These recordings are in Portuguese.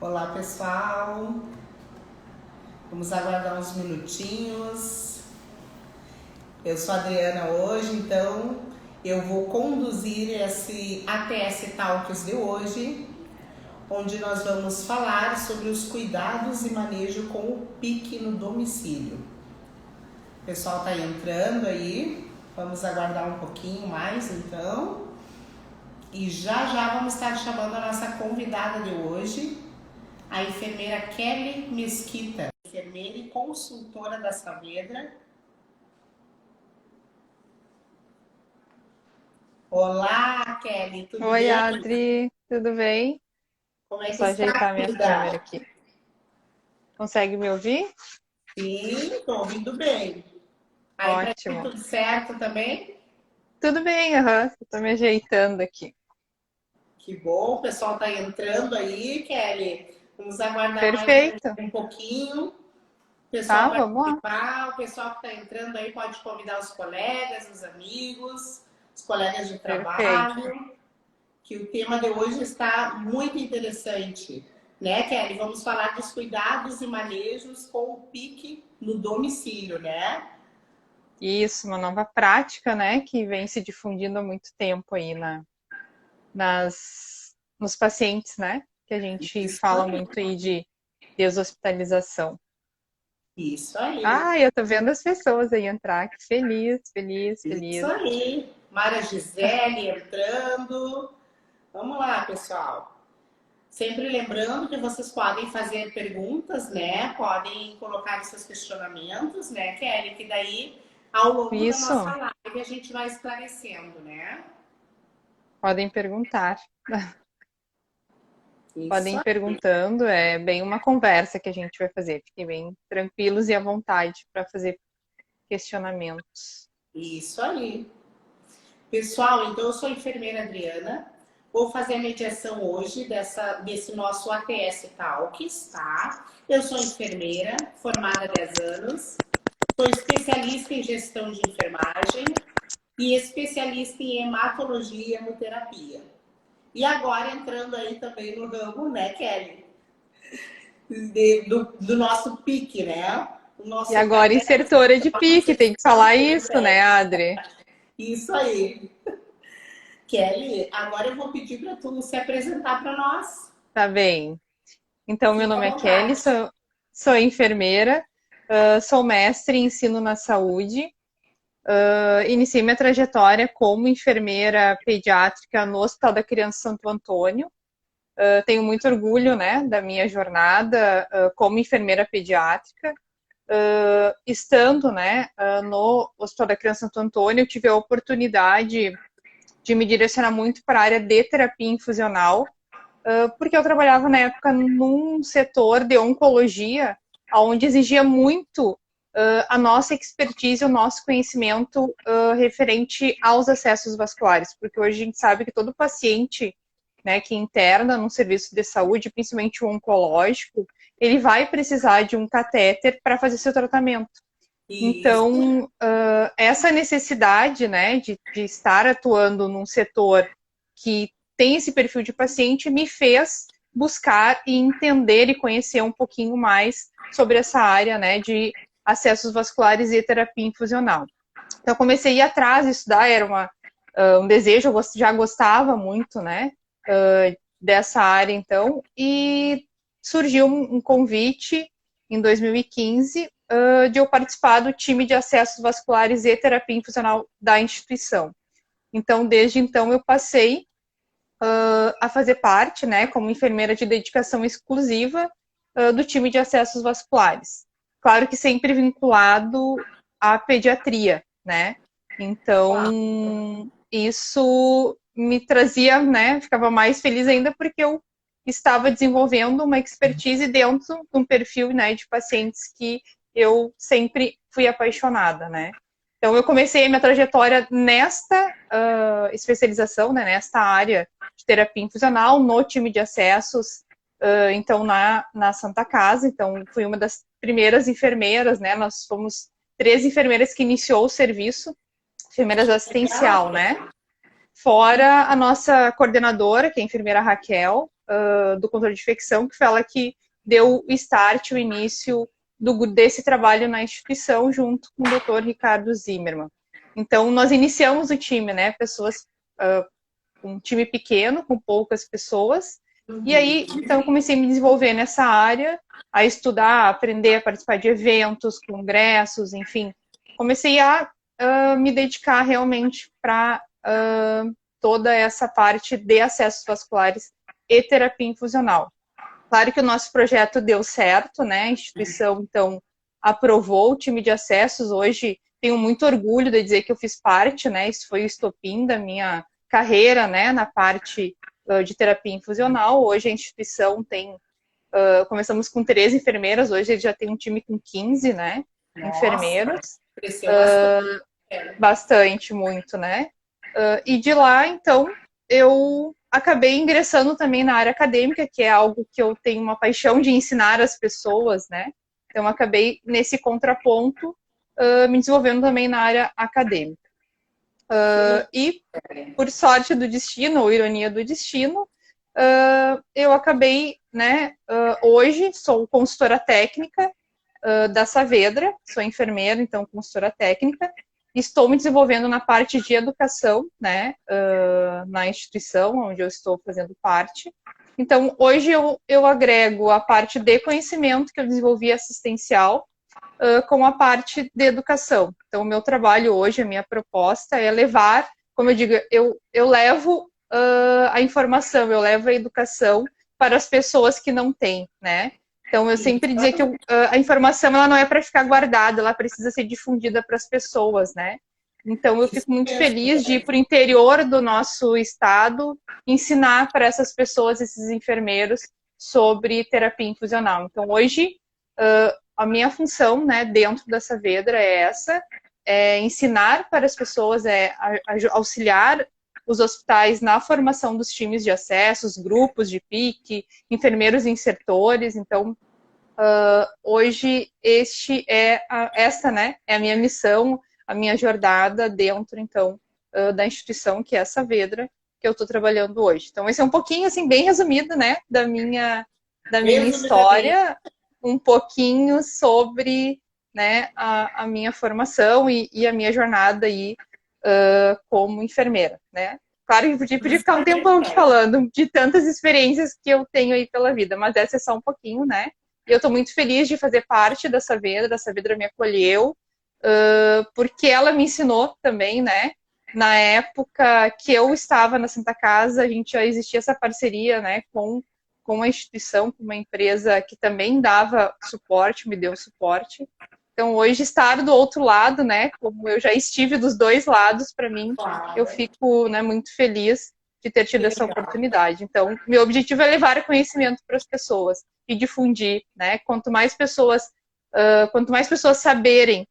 Olá, pessoal. Vamos aguardar uns minutinhos. Eu sou a Adriana hoje, então eu vou conduzir esse ATS Talks de hoje, onde nós vamos falar sobre os cuidados e manejo com o PIC no domicílio. O pessoal está entrando aí, vamos aguardar um pouquinho mais então. E já vamos estar chamando a nossa convidada de hoje, a enfermeira Kelly Mesquita, enfermeira e consultora da Saavedra. Olá, Kelly, tudo Oi, bem? Adri, tudo bem? Como é Vou que só está, ajeitar minha câmera querida? aqui. Consegue me ouvir? Sim, estou ouvindo bem. Aí para ti Ótimo. tudo certo também? Tudo bem, aham. Estou me ajeitando aqui. Que bom, o pessoal está entrando aí, Kelly. Vamos aguardar mais Perfeito. um pouquinho. O pessoal Tá, vamos lá. participar, o pessoal que está entrando aí pode convidar os colegas, os amigos, os colegas de Perfeito. trabalho, que o tema de hoje está muito interessante, né, Kelly? Vamos falar dos cuidados e manejos com o PIC no domicílio, né? Isso, uma nova prática, né, que vem se difundindo há muito tempo aí nos pacientes, né? Que a gente Isso fala aí, muito aí de deshospitalização. isso aí, Ah, eu tô vendo as pessoas aí entrar. Que feliz, feliz, isso feliz. aí. Mara Gisele entrando. Vamos lá, pessoal. Sempre lembrando que vocês podem fazer perguntas, né? Podem colocar os seus questionamentos, né, Kelly? Que daí, ao longo da nossa Isso, live, a gente vai esclarecendo, né? podem perguntar. Podem Isso ir aí. perguntando, é bem uma conversa que a gente vai fazer. Fiquem bem tranquilos e à vontade para fazer questionamentos. Isso aí. Pessoal, então eu sou a enfermeira Adriana. Vou fazer a mediação hoje desse nosso ATS Talks, tá? Eu sou enfermeira, formada há 10 anos. Sou especialista em gestão de enfermagem e especialista em hematologia e hemoterapia. E agora entrando aí também no ramo, né, Kelly? Do nosso PIC, né? O E nosso agora, caderno insertora de de pique, tem que inserção falar de isso, né, estresse. Adri? Isso aí. Kelly, agora eu vou pedir para tu se apresentar para nós. Tá bem. Então, meu Fica à nome é Kelly, vontade. sou enfermeira, sou mestre em ensino na saúde. Iniciei minha trajetória como enfermeira pediátrica no Hospital da Criança Santo Antônio. Tenho muito orgulho, né, da minha jornada como enfermeira pediátrica. Estando, né, no Hospital da Criança Santo Antônio, eu tive a oportunidade de me direcionar muito para a área de terapia infusional, porque eu trabalhava na época num setor de oncologia, onde exigia muito a nossa expertise, o nosso conhecimento referente aos acessos vasculares, porque hoje a gente sabe que todo paciente, né, que interna num serviço de saúde, principalmente o oncológico, ele vai precisar de um catéter para fazer seu tratamento. Isso. Então, essa necessidade, né, de estar atuando num setor que tem esse perfil de paciente me fez buscar e entender e conhecer um pouquinho mais sobre essa área, né, de acessos vasculares e terapia infusional. Então, comecei a ir atrás de estudar, era um desejo, eu já gostava muito, né, dessa área, então, e surgiu um convite em 2015 de eu participar do time de acessos vasculares e terapia infusional da instituição. Então, desde então, eu passei a fazer parte, né, como enfermeira de dedicação exclusiva do time de acessos vasculares. Claro que sempre vinculado à pediatria, né? Então, isso me trazia, né, ficava mais feliz ainda porque eu estava desenvolvendo uma expertise dentro de um perfil, né, de pacientes que eu sempre fui apaixonada, né? Então, eu comecei a minha trajetória nesta especialização, né, nesta área de terapia infusional, no time de acessos, então na Santa Casa. Então, fui uma das primeiras enfermeiras, né? Nós fomos 3 enfermeiras que iniciou o serviço, enfermeiras Legal. assistencial, né? Fora a nossa coordenadora, que é a enfermeira Raquel, do controle de infecção, que foi ela que deu o start, o início desse trabalho na instituição, junto com o Dr. Ricardo Zimmermann. Então, nós iniciamos o time, né? Pessoas, um time pequeno, com poucas pessoas. E aí, então, eu comecei a me desenvolver nessa área, a estudar, a aprender a participar de eventos, congressos, enfim. Comecei a me dedicar realmente para toda essa parte de acessos vasculares e terapia infusional. Claro que o nosso projeto deu certo, né? A instituição, então, aprovou o time de acessos. Hoje, tenho muito orgulho de dizer que eu fiz parte, né? Isso foi o estopim da minha carreira, né? Na parte de terapia infusional. Hoje, a instituição tem... começamos com 13 enfermeiras, hoje ele já tem um time com 15, né? Nossa, enfermeiros. Cresceu bastante. Bastante, muito, né? E de lá, então, eu acabei ingressando também na área acadêmica, que é algo que eu tenho uma paixão de ensinar as pessoas, né? Então, acabei nesse contraponto me desenvolvendo também na área acadêmica. E, por sorte do destino, ou ironia do destino, eu acabei, né? Hoje, sou consultora técnica da Saavedra, sou enfermeira, então consultora técnica. Estou me desenvolvendo na parte de educação, né, na instituição onde eu estou fazendo parte. Então, hoje eu agrego a parte de conhecimento que eu desenvolvi assistencial com a parte de educação. Então, o meu trabalho hoje, a minha proposta é levar, como eu digo, eu levo a informação, eu levo a educação para as pessoas que não têm, né? Então, eu sempre dizia que a informação ela não é para ficar guardada, ela precisa ser difundida para as pessoas, né? Então, eu fico muito feliz de ir para o interior do nosso estado ensinar para essas pessoas, esses enfermeiros, sobre terapia infusional. Então, hoje, a minha função, né, dentro da Saavedra é essa, é ensinar para as pessoas, auxiliar os hospitais na formação dos times de acesso, os grupos de PIC, enfermeiros insertores. Então, hoje essa, né, é a minha missão, a minha jornada dentro, então, da instituição que é a Saavedra, que eu estou trabalhando hoje. Então, esse é um pouquinho, assim, bem resumido, né, da minha história, um pouquinho sobre, né, a minha formação e a minha jornada aí como enfermeira, né. Claro que podia ficar um tempão aqui falando de tantas experiências que eu tenho aí pela vida, mas essa é só um pouquinho, né. E eu estou muito feliz de fazer parte da Saavedra. A Saavedra me acolheu, porque ela me ensinou também, né? Na época que eu estava na Santa Casa, a gente já existia essa parceria, né, com a instituição, com uma empresa que também dava suporte, me deu suporte. Então, hoje, estar do outro lado, né, como eu já estive dos dois lados, para mim, eu fico, né, muito feliz de ter tido essa oportunidade. Então, meu objetivo é levar conhecimento para as pessoas e difundir, né? Quanto mais pessoas saberem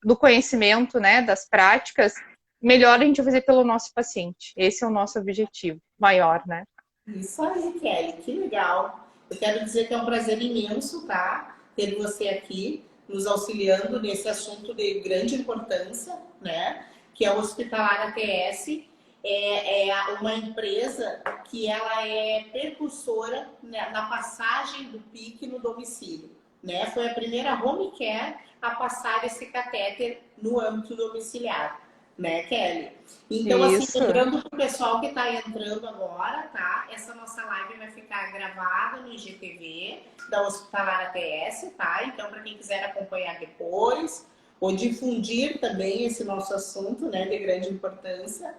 do conhecimento, né, das práticas, melhor a gente vai fazer pelo nosso paciente. Esse é o nosso objetivo maior, né? Isso aí, Kelly, que legal. Eu quero dizer que é um prazer imenso, tá? Ter você aqui, nos auxiliando nesse assunto de grande importância, né? Que é o Hospitalar ATS. É uma empresa que ela é precursora, né, na passagem do PIC no domicílio, né? Foi a primeira home care a passar esse catéter no âmbito domiciliar, né, Kelly? Então, Isso. assim, lembrando para o pessoal que está entrando agora, tá? Essa nossa live vai ficar gravada no IGTV da Hospitalar ATS, tá? Então, para quem quiser acompanhar depois, ou difundir também esse nosso assunto, né, de grande importância,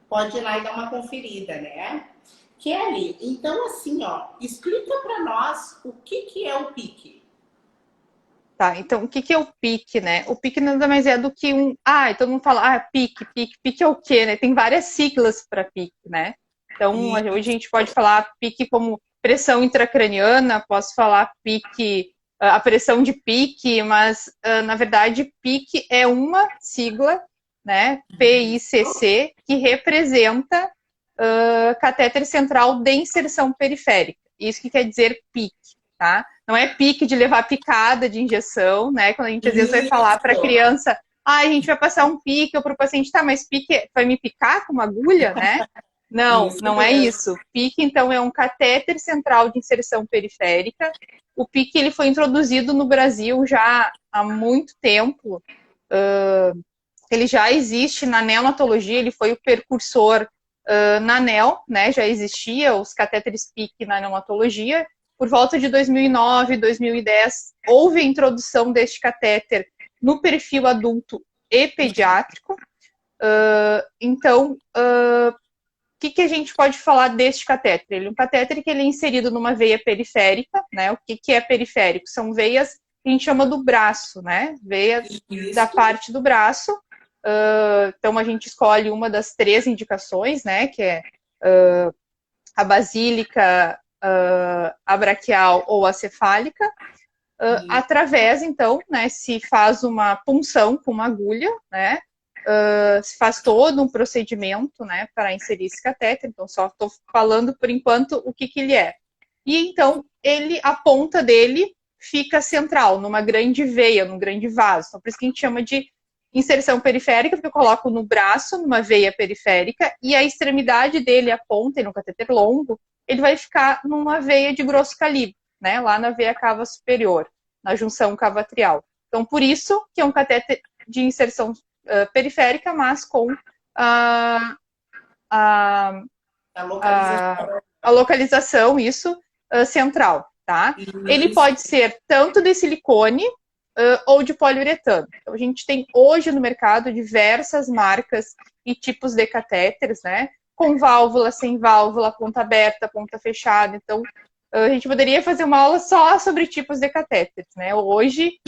pode ir lá e dar uma conferida, né? Kelly, então assim, ó, explica para nós o que é o PIC. Tá, então o que é o PIC, né? O PIC nada mais é do que todo mundo fala, PIC é o quê, né? Tem várias siglas para PIC, né? Então, hoje a gente pode falar PIC como pressão intracraniana, posso falar PIC, a pressão de PIC, mas, na verdade, PIC é uma sigla, né? PICC, que representa catéter central de inserção periférica. Isso que quer dizer PIC, tá? Não é pique de levar picada de injeção, né? Quando a gente às vezes vai falar para a criança, a gente vai passar um pique, ou para o paciente, tá, mas pique vai me picar com uma agulha, né? Não, Isso não é mesmo. isso. PIC, então, é um catéter central de inserção periférica. O PIC ele foi introduzido no Brasil já há muito tempo. Ele já existe na neonatologia, ele foi o precursor na neo, né? Já existia os catéteres PIC na neonatologia. Por volta de 2009, 2010, houve a introdução deste catéter no perfil adulto e pediátrico. Então, que a gente pode falar deste catéter? Ele é um catéter que ele é inserido numa veia periférica, né? O que é periférico? São veias que a gente chama do braço, né? Veias da Isso. parte do braço. Então, a gente escolhe uma das 3 indicações, né? Que é a basílica, a braquial ou a cefálica. Através, então, né, se faz uma punção com uma agulha, né, se faz todo um procedimento, né, para inserir esse catéter. Então, só estou falando, por enquanto, o que ele é. E, então, a ponta dele fica central, numa grande veia, num grande vaso. Então, por isso que a gente chama de inserção periférica, porque eu coloco no braço, numa veia periférica, e a extremidade dele, a ponta, no catéter longo, ele vai ficar numa veia de grosso calibre, né, lá na veia cava superior, na junção cava-atrial. Então, por isso que é um catéter de inserção periférica, mas com a, a, A localização. a localização, isso, central, tá? Ele Isso. pode ser tanto de silicone ou de poliuretano. Então, a gente tem hoje no mercado diversas marcas e tipos de catéteres, né? Com válvula, sem válvula, ponta aberta, ponta fechada. Então, a gente poderia fazer uma aula só sobre tipos de catéteres, né? Hoje,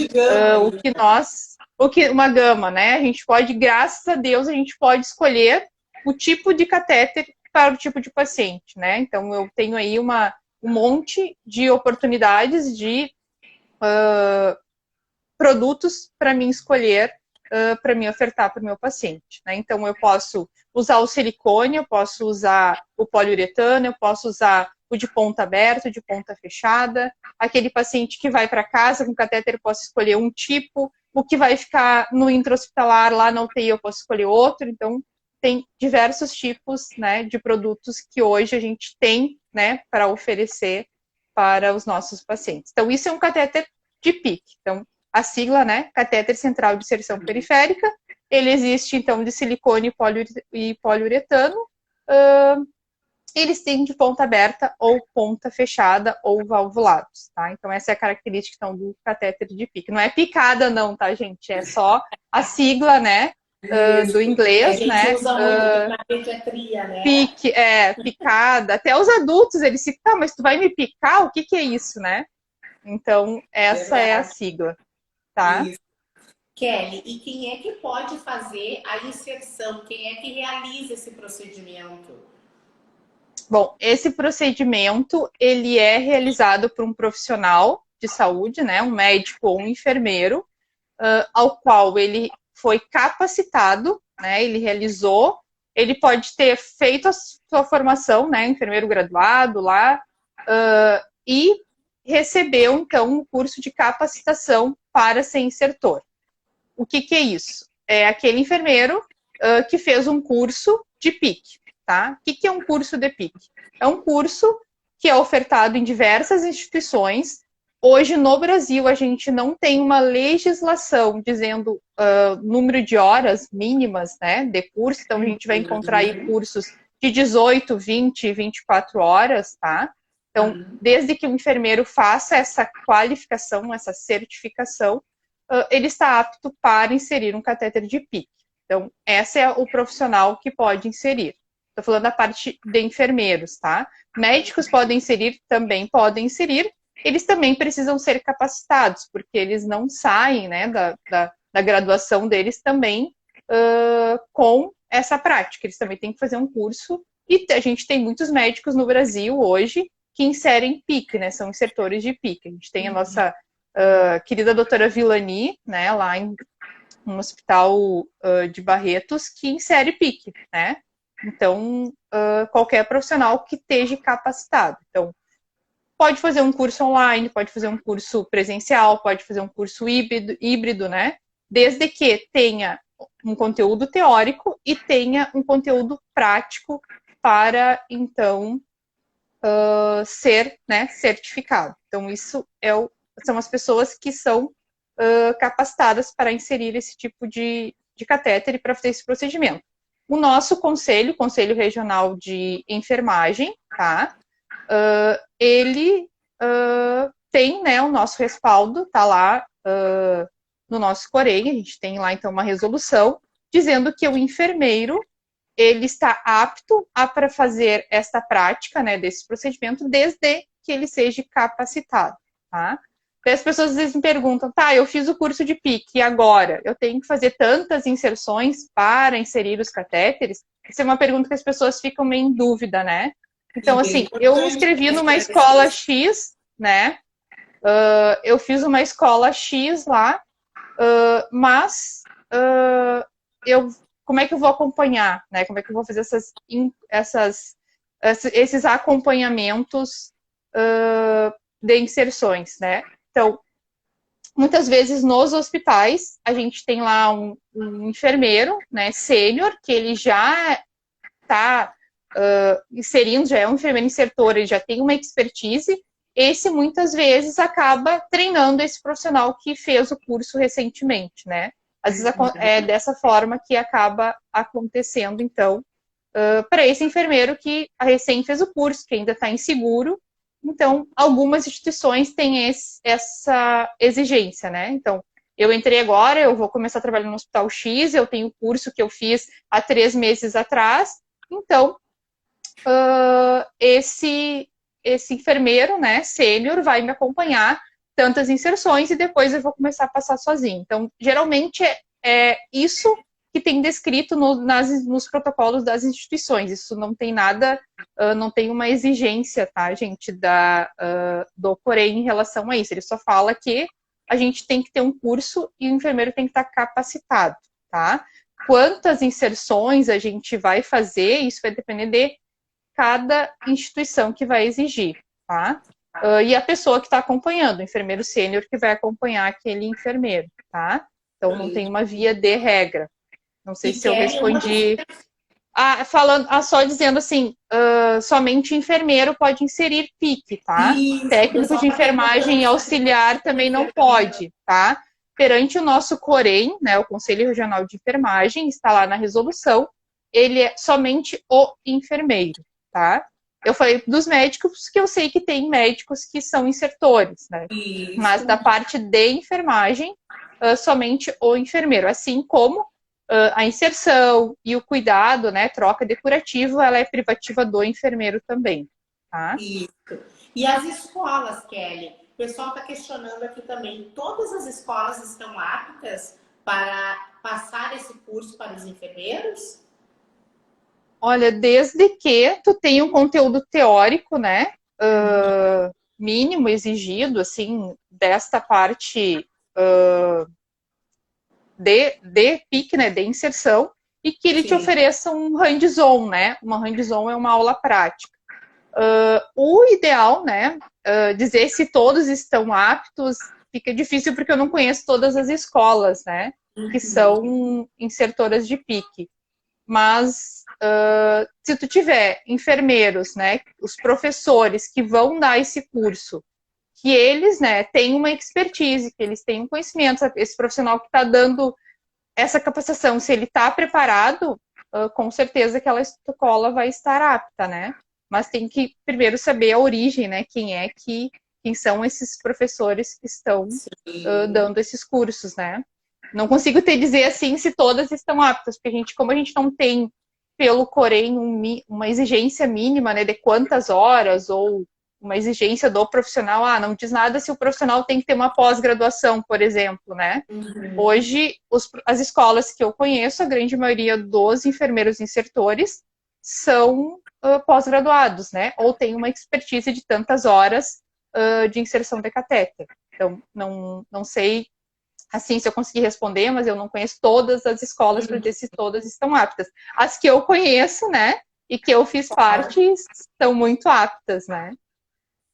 uma gama, né? A gente pode, graças a Deus, a gente pode escolher o tipo de catéter para o tipo de paciente, né? Então, eu tenho aí um monte de oportunidades de produtos para mim escolher, para me ofertar para o meu paciente, né? Então, eu posso usar o silicone, eu posso usar o poliuretano, eu posso usar o de ponta aberta, o de ponta fechada. Aquele paciente que vai para casa com catéter, eu posso escolher um tipo. O que vai ficar no intra-hospitalar, lá na UTI, eu posso escolher outro. Então, tem diversos tipos, né, de produtos que hoje a gente tem, né, para oferecer para os nossos pacientes. Então, isso é um catéter de PIC. Então, a sigla, né, catéter central de inserção periférica. Ele existe, então, de silicone e poliuretano. Eles têm de ponta aberta ou ponta fechada ou valvulados, tá? Então, essa é a característica, então, do catéter de PIC. Não é picada, não, tá, gente? É só a sigla, né, do A inglês, gente né? usa muito na pediatria, né? PIC, picada. Até os adultos, eles ficam, tá, mas tu vai me picar? O que é isso, né? Então, essa é a Verdade. sigla, tá? Isso. Kelly, e quem é que pode fazer a inserção? Quem é que realiza esse procedimento? Bom, esse procedimento, ele é realizado por um profissional de saúde, né, um médico ou um enfermeiro, ao qual ele foi capacitado, né, ele realizou, ele pode ter feito a sua formação, né, enfermeiro graduado lá, e recebeu, então, um curso de capacitação para ser insertor. O que é isso? É aquele enfermeiro que fez um curso de PIC, tá? O que é um curso de PIC? É um curso que é ofertado em diversas instituições. Hoje, no Brasil, a gente não tem uma legislação dizendo número de horas mínimas, né, de curso. Então, a gente vai encontrar aí cursos de 18, 20, 24 horas, tá? Então, desde que o enfermeiro faça essa qualificação, essa certificação, ele está apto para inserir um catéter de PIC. Então, esse é o profissional que pode inserir. Estou falando da parte de enfermeiros, tá? Médicos podem inserir, também podem inserir. Eles também precisam ser capacitados, porque eles não saem, né, da graduação deles também com essa prática. Eles também têm que fazer um curso. E a gente tem muitos médicos no Brasil hoje que inserem PIC, né? São insertores de PIC. A gente tem a nossa querida doutora Vilani, né, lá em um hospital de Barretos, que insere PIC, né? Então, qualquer profissional que esteja capacitado. Então, pode fazer um curso online, pode fazer um curso presencial, pode fazer um curso híbrido, né? Desde que tenha um conteúdo teórico e tenha um conteúdo prático para, então, ser, né, certificado. Então, isso são as pessoas que são capacitadas para inserir esse tipo de catéter e para fazer esse procedimento. O nosso conselho, Conselho Regional de Enfermagem, tá? Ele tem, né, o nosso respaldo, tá lá no nosso Corém, a gente tem lá, então, uma resolução dizendo que o enfermeiro ele está apto para fazer esta prática, né, desse procedimento, desde que ele seja capacitado, tá? Então, as pessoas às vezes me perguntam, tá, eu fiz o curso de PIC, e agora? Eu tenho que fazer tantas inserções para inserir os catéteres? Essa é uma pergunta que as pessoas ficam meio em dúvida, né? Então, assim, eu me inscrevi numa escola X, né? Eu fiz uma escola X lá, mas como é que eu vou acompanhar, né? Como é que eu vou fazer esses acompanhamentos de inserções, né? Então, muitas vezes nos hospitais, a gente tem lá um enfermeiro, né, sênior, que ele já está inserindo, já é um enfermeiro insertor, ele já tem uma expertise. Esse, muitas vezes, acaba treinando esse profissional que fez o curso recentemente, né? Às vezes é dessa forma que acaba acontecendo, então, para esse enfermeiro que recém fez o curso, que ainda está inseguro. Então, algumas instituições têm essa exigência, né? Então, eu entrei agora, eu vou começar a trabalhar no Hospital X, eu tenho o curso que eu fiz há 3 meses atrás. Então, esse enfermeiro, né, sênior, vai me acompanhar tantas inserções e depois eu vou começar a passar sozinho. Então, geralmente é isso que tem descrito nos protocolos das instituições. Isso não tem nada, não tem uma exigência, tá, gente, do Corém em relação a isso. Ele só fala que a gente tem que ter um curso e o enfermeiro tem que estar capacitado, tá? Quantas inserções a gente vai fazer, isso vai depender de cada instituição que vai exigir, tá? E a pessoa que está acompanhando, o enfermeiro sênior que vai acompanhar aquele enfermeiro, tá? Então não tem uma via de regra. Não sei se eu respondi. Só dizendo assim, somente enfermeiro pode inserir PIC, tá? Isso, Técnico de enfermagem auxiliar também não pode, tá? Perante o nosso Corém, né, o Conselho Regional de Enfermagem, está lá na resolução, ele é somente o enfermeiro, tá? Eu falei dos médicos, que eu sei que tem médicos que são insertores, né? Isso. Mas da parte de enfermagem, somente o enfermeiro, assim como a inserção e o cuidado, né, troca de curativo, ela é privativa do enfermeiro também, tá? Isso. E as escolas, Kelly? O pessoal está questionando aqui também. Todas as escolas estão aptas para passar esse curso para os enfermeiros? Olha, desde que tu tenha um conteúdo teórico, né, mínimo exigido, assim, desta parte de PIC, né, de inserção, e que ele te ofereça um hands-on, né? Uma hands-on é uma aula prática. O ideal, né, dizer se todos estão aptos, fica difícil porque eu não conheço todas as escolas, né, que são insertoras de PIC. Mas se tu tiver enfermeiros, né, os professores que vão dar esse curso, que eles, né, têm uma expertise, que eles têm um conhecimento, esse profissional que está dando essa capacitação, se ele está preparado, com certeza aquela escola vai estar apta, né? Mas tem que primeiro saber a origem, né? Quem são esses professores que estão dando esses cursos, né? Não consigo te dizer assim se todas estão aptas, porque como a gente não tem pelo Corém uma exigência mínima, né, de quantas horas ou uma exigência do profissional, não diz nada se o profissional tem que ter uma pós-graduação, por exemplo, né? Hoje, as escolas que eu conheço, a grande maioria dos enfermeiros insertores são pós-graduados, né? Ou tem uma expertise de tantas horas de inserção de catéter. Então, não sei assim se eu conseguir responder, mas eu não conheço todas as escolas para dizer se todas estão aptas. As que eu conheço, né? E que eu fiz parte, estão muito aptas, né?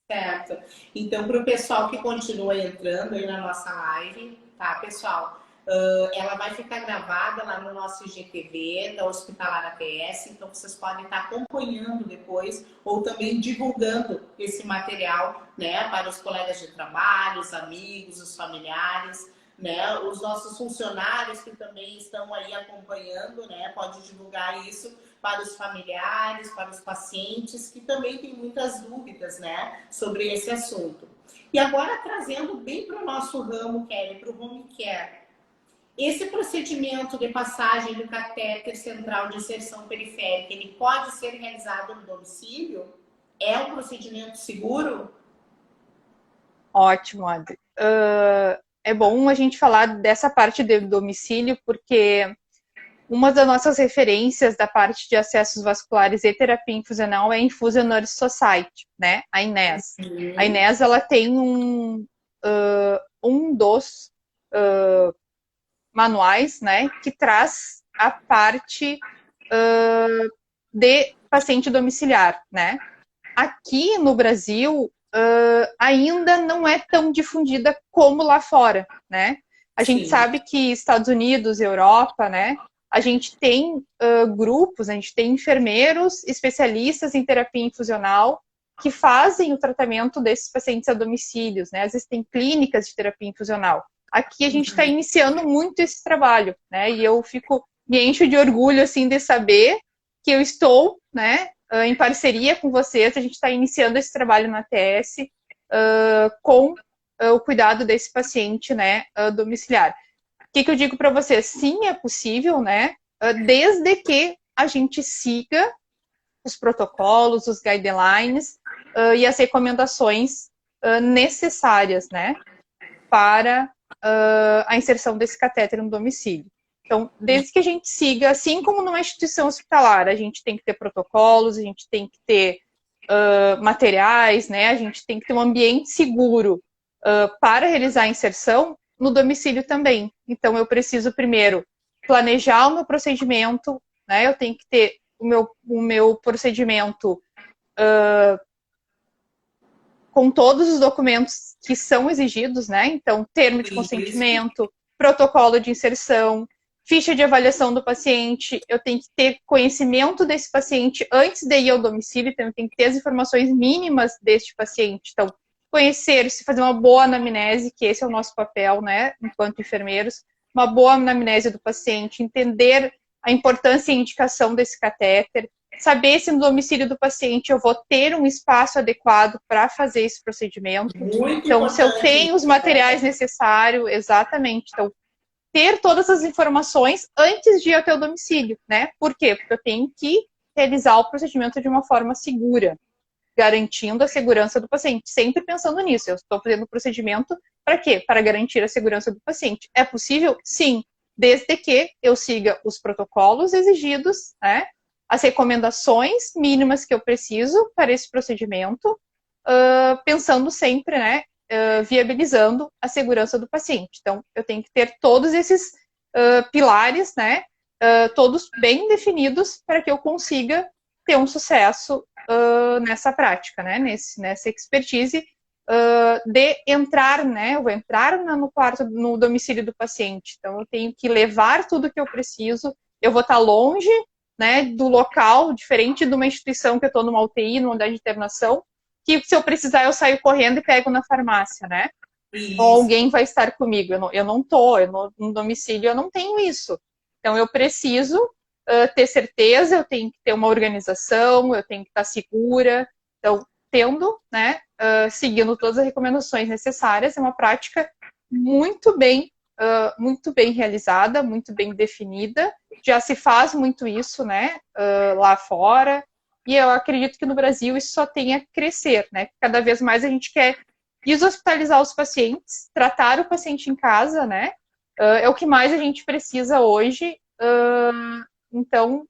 Certo. Então, para o pessoal que continua entrando aí na nossa live, tá, pessoal? Ela vai ficar gravada lá no nosso IGTV da Hospitalar ATS, então vocês podem estar acompanhando depois ou também divulgando esse material, né, para os colegas de trabalho, os amigos, os familiares, né, os nossos funcionários que também estão aí acompanhando, né, pode divulgar isso para os familiares, para os pacientes que também têm muitas dúvidas, né, sobre esse assunto. E agora trazendo bem para o nosso ramo, Kelly, para o home care. Esse procedimento de passagem do catéter central de inserção periférica, ele pode ser realizado no domicílio? É um procedimento seguro? Ótimo, Adri. É bom a gente falar dessa parte do domicílio, porque uma das nossas referências da parte de acessos vasculares e terapia infusional é a Infusion Nurse Society, né? A INES. A INES, ela tem um dos manuais, né, que traz a parte de paciente domiciliar, né? Aqui no Brasil, ainda não é tão difundida como lá fora, né? A gente sabe que Estados Unidos, Europa, né? A gente tem grupos, a gente tem enfermeiros especialistas em terapia infusional que fazem o tratamento desses pacientes a domicílios, né? Às vezes tem clínicas de terapia infusional. Aqui a gente está iniciando muito esse trabalho, né? E eu me encho de orgulho, assim, de saber que eu estou, né, em parceria com vocês, a gente está iniciando esse trabalho na ATS com o cuidado desse paciente, né, domiciliar. O que eu digo para vocês? Sim, é possível, né, desde que a gente siga os protocolos, os guidelines e as recomendações necessárias, né, para a inserção desse catéter no domicílio. Então, desde que a gente siga, assim como numa instituição hospitalar, a gente tem que ter protocolos, a gente tem que ter materiais, né? A gente tem que ter um ambiente seguro para realizar a inserção, no domicílio também. Então, eu preciso primeiro planejar o meu procedimento, né? Eu tenho que ter o meu procedimento com todos os documentos que são exigidos, né? Então, termo de consentimento, protocolo de inserção, ficha de avaliação do paciente, eu tenho que ter conhecimento desse paciente antes de ir ao domicílio, então eu tenho que ter as informações mínimas deste paciente. Então, conhecer, se fazer uma boa anamnese, que esse é o nosso papel, né, enquanto enfermeiros, uma boa anamnese do paciente, entender a importância e indicação desse catéter, saber se no domicílio do paciente eu vou ter um espaço adequado para fazer esse procedimento. Muito então, se eu tenho os materiais necessários, exatamente. Então, ter todas as informações antes de ir até o domicílio, né? Por quê? Porque eu tenho que realizar o procedimento de uma forma segura, garantindo a segurança do paciente. Sempre pensando nisso. Eu estou fazendo o procedimento para quê? Para garantir a segurança do paciente. É possível? Sim. Desde que eu siga os protocolos exigidos, né? As recomendações mínimas que eu preciso para esse procedimento, pensando sempre, né, viabilizando a segurança do paciente. Então, eu tenho que ter todos esses pilares, né, todos bem definidos para que eu consiga ter um sucesso nessa prática, né, nessa expertise de entrar, né, eu vou entrar no quarto, no domicílio do paciente. Então, eu tenho que levar tudo que eu preciso, eu vou estar longe, né, do local, diferente de uma instituição que eu estou numa UTI, numa unidade de internação, que se eu precisar eu saio correndo e pego na farmácia, né? Isso. Ou alguém vai estar comigo. Eu não estou, no domicílio eu não tenho isso. Então eu preciso ter certeza, eu tenho que ter uma organização, eu tenho que estar segura. Então, tendo, né, seguindo todas as recomendações necessárias, é uma prática muito bem realizada, muito bem definida. Já se faz muito isso, né, lá fora. E eu acredito que no Brasil isso só tem a crescer, né? Cada vez mais a gente quer deshospitalizar os pacientes, tratar o paciente em casa, né? É o que mais a gente precisa hoje. Então,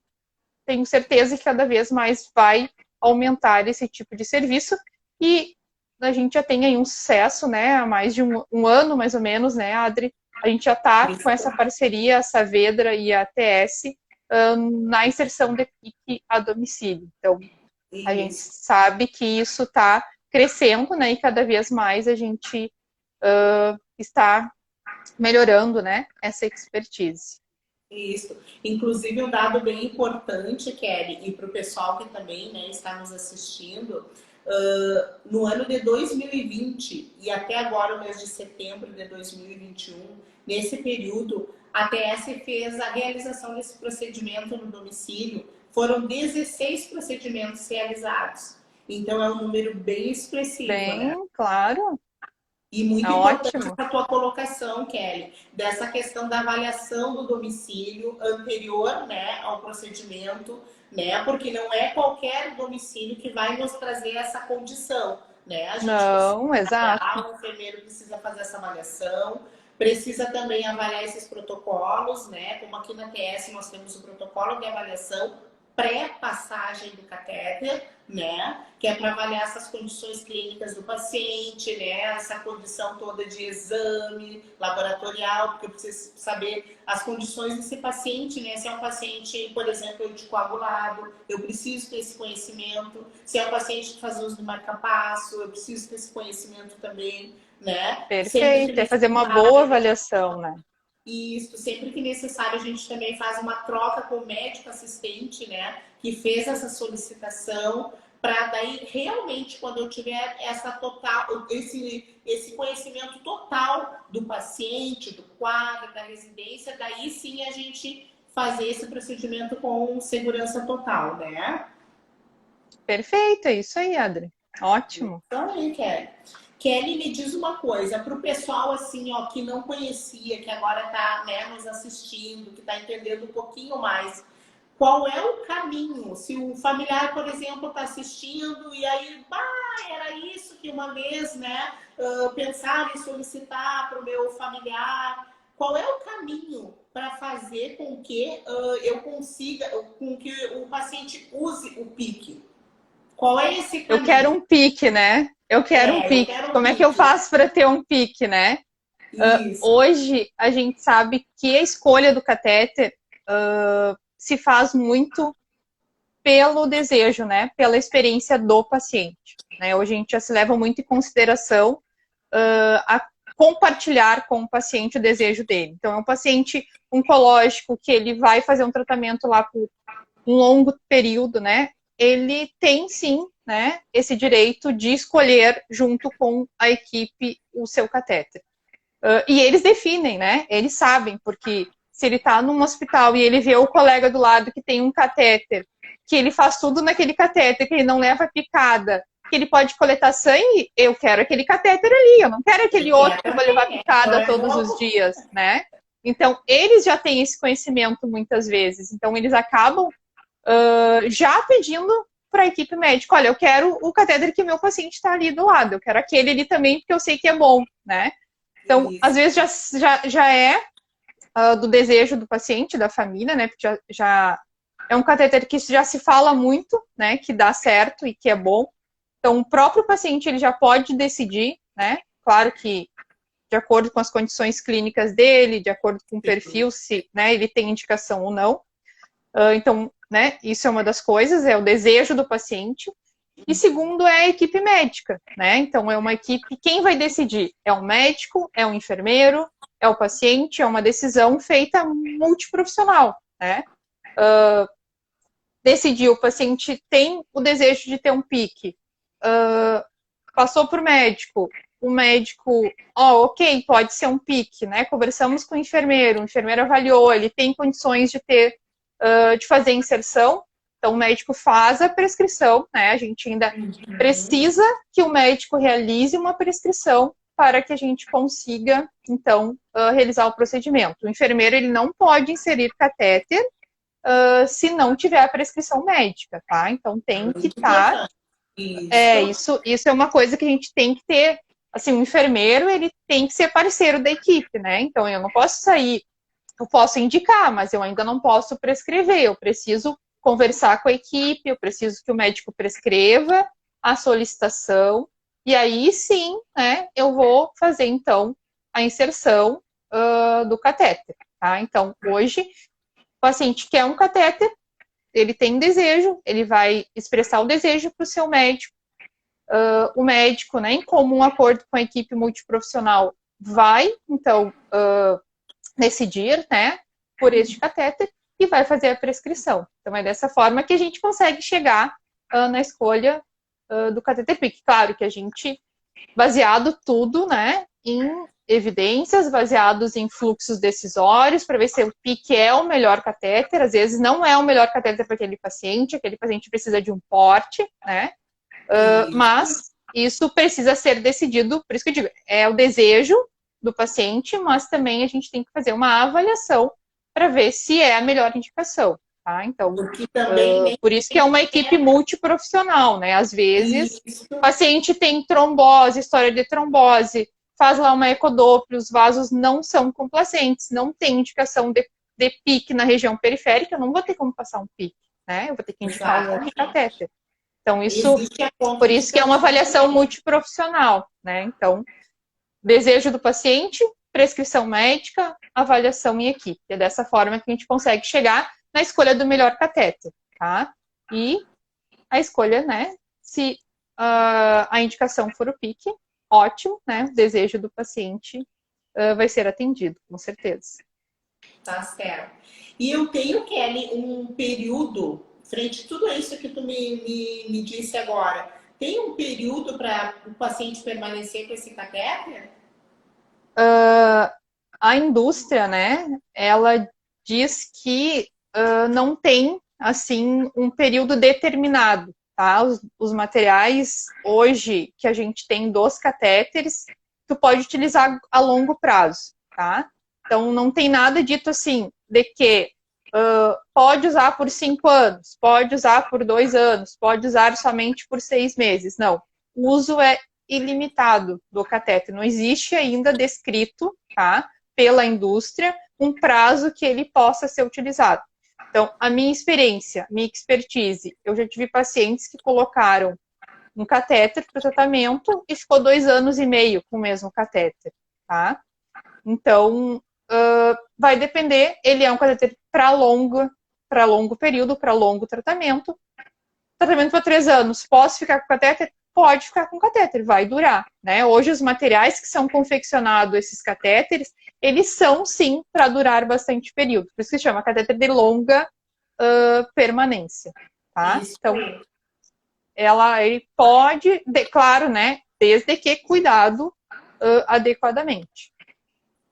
tenho certeza que cada vez mais vai aumentar esse tipo de serviço. E a gente já tem aí um sucesso, né? Há mais de um ano, mais ou menos, né, Adri? A gente já está com essa parceria, a Saavedra e a ATS, na inserção da equipe a domicílio. Então, a gente sabe que isso está crescendo, né? E cada vez mais a gente está melhorando, né, essa expertise. Isso. Inclusive, um dado bem importante, Kelly, e para o pessoal que também, né, está nos assistindo, no ano de 2020 e até agora, o mês de setembro de 2021, nesse período, a TS fez a realização desse procedimento no domicílio. Foram 16 procedimentos realizados. Então, é um número bem expressivo, Bem, né? claro. E muito É importante ótimo. a tua colocação, Kelly, dessa questão da avaliação do domicílio anterior, né, ao procedimento, né, porque não é qualquer domicílio que vai nos trazer essa condição, né, a gente precisa Não, exato. avaliar, o enfermeiro precisa fazer essa avaliação, precisa também avaliar esses protocolos, né, como aqui na TS nós temos o protocolo de avaliação pré-passagem do catéter, né? Que é para avaliar essas condições clínicas do paciente, né? Essa condição toda de exame laboratorial, porque eu preciso saber as condições desse paciente, né? Se é um paciente, por exemplo, anticoagulado, eu preciso ter esse conhecimento. Se é um paciente que faz uso do marca-passo, eu preciso ter esse conhecimento também, né? Sempre Perfeito. que É fazer uma necessário, boa a gente avaliação, né? isso, sempre que necessário, a gente também faz uma troca com o médico assistente, né, que fez essa solicitação, para daí realmente, quando eu tiver essa total, esse conhecimento total do paciente, do quadro, da residência, daí sim a gente fazer esse procedimento com segurança total, né? Perfeito, é isso aí, Adri. Ótimo. Então, aí, Kelly. Kelly, me diz uma coisa, para o pessoal assim, ó, que não conhecia, que agora está, né, nos assistindo, que está entendendo um pouquinho mais, qual é o caminho? Se o familiar, por exemplo, está assistindo e aí, era isso que uma vez, né, pensar em solicitar para o meu familiar, qual é o caminho para fazer com que eu consiga, com que o paciente use o PIC? Qual é esse Eu quero caminho? um pique, né? Eu quero um Eu pique. quero um Como é que eu pique. faço para ter um pique, né? Isso. Hoje, a gente sabe que a escolha do catéter se faz muito pelo desejo, né? Pela experiência do paciente. Né? Hoje a gente já se leva muito em consideração a compartilhar com o paciente o desejo dele. Então, é um paciente oncológico que ele vai fazer um tratamento lá por um longo período, né? Ele tem sim, né, esse direito de escolher junto com a equipe o seu catéter. E eles definem, né? Eles sabem, porque se ele está num hospital e ele vê o colega do lado que tem um catéter, que ele faz tudo naquele catéter, que ele não leva picada, que ele pode coletar sangue, eu quero aquele catéter ali, eu não quero aquele outro que eu vou levar picada todos os dias, né? Então, eles já têm esse conhecimento muitas vezes. Então, eles acabam já pedindo para a equipe médica, olha, eu quero o catéter que o meu paciente está ali do lado, eu quero aquele ali também, porque eu sei que é bom, né? Então, Isso. às vezes já é do desejo do paciente, da família, né? Porque já é um catéter que já se fala muito, né? Que dá certo e que é bom. Então, o próprio paciente ele já pode decidir, né? Claro que de acordo com as condições clínicas dele, de acordo com o perfil, se né, ele tem indicação ou não. Então, né? Isso é uma das coisas, é o desejo do paciente. E segundo é a equipe médica, né? Então é uma equipe, quem vai decidir? É um médico, é um enfermeiro, é o paciente, é uma decisão feita multiprofissional, né? Decidir, o paciente tem o desejo de ter um pique, passou para o médico, ok, pode ser um pique, né? Conversamos com o enfermeiro avaliou, ele tem condições de ter, de fazer inserção. Então, o médico faz a prescrição, né? A gente ainda precisa que o médico realize uma prescrição para que a gente consiga, então, realizar o procedimento. O enfermeiro, ele não pode inserir catéter se não tiver a prescrição médica, tá? Então, tem que estar... Isso é uma coisa que a gente tem que ter, assim, o enfermeiro, ele tem que ser parceiro da equipe, né? Então, eu não posso sair, eu posso indicar, mas eu ainda não posso prescrever, eu preciso conversar com a equipe, eu preciso que o médico prescreva a solicitação, e aí sim, né, eu vou fazer, então, a inserção do catéter, tá? Então, hoje, o paciente quer um catéter, ele tem desejo, ele vai expressar o desejo para o seu médico, o médico, né, em comum acordo com a equipe multiprofissional, vai, então, decidir, né, por este catéter e vai fazer a prescrição. Então, é dessa forma que a gente consegue chegar na escolha do catéter PICC. Claro que a gente, baseado tudo, né, em evidências, baseados em fluxos decisórios, para ver se o PICC é o melhor catéter. Às vezes não é o melhor catéter para aquele paciente precisa de um porte, né, mas isso precisa ser decidido, por isso que eu digo, é o desejo do paciente, mas também a gente tem que fazer uma avaliação para ver se é a melhor indicação, tá? Então, por isso que é uma equipe multiprofissional, né? Às vezes, o paciente tem trombose, história de trombose, faz lá uma ecodoppler, os vasos não são complacentes, não tem indicação de PICC na região periférica, eu não vou ter como passar um PICC, né? Eu vou ter que indicar um outro catéter. Então, por isso que é uma avaliação multiprofissional, né? Então, desejo do paciente, prescrição médica, avaliação em equipe. É dessa forma que a gente consegue chegar na escolha do melhor catéter, tá? E a escolha, né? Se a indicação for o PICC, ótimo, né? O desejo do paciente vai ser atendido, com certeza. Tá certo. E eu tenho, Kelly, um período, frente a tudo isso que tu me disse agora, tem um período para o paciente permanecer com esse catéter? A indústria, né, ela diz que não tem, assim, um período determinado, tá? Os materiais, hoje, que a gente tem dos catéteres, tu pode utilizar a longo prazo, tá? Então, não tem nada dito, assim, de que pode usar por 5 anos, pode usar por 2 anos, pode usar somente por 6 meses. Não, o uso é ilimitado do catéter. Não existe ainda descrito, tá, pela indústria, um prazo que ele possa ser utilizado. Então, a minha experiência, minha expertise, eu já tive pacientes que colocaram um catéter para o tratamento e ficou 2 anos e meio com o mesmo catéter, tá? Então, vai depender, ele é um catéter para longo período, para longo tratamento. Tratamento para 3 anos, posso ficar com o catéter? Pode ficar com o catéter, vai durar, né? Hoje os materiais que são confeccionados, esses catéteres, eles são sim para durar bastante período. Por isso que se chama catéter de longa permanência, tá? Isso. Então, ele pode, claro, né? Desde que cuidado adequadamente.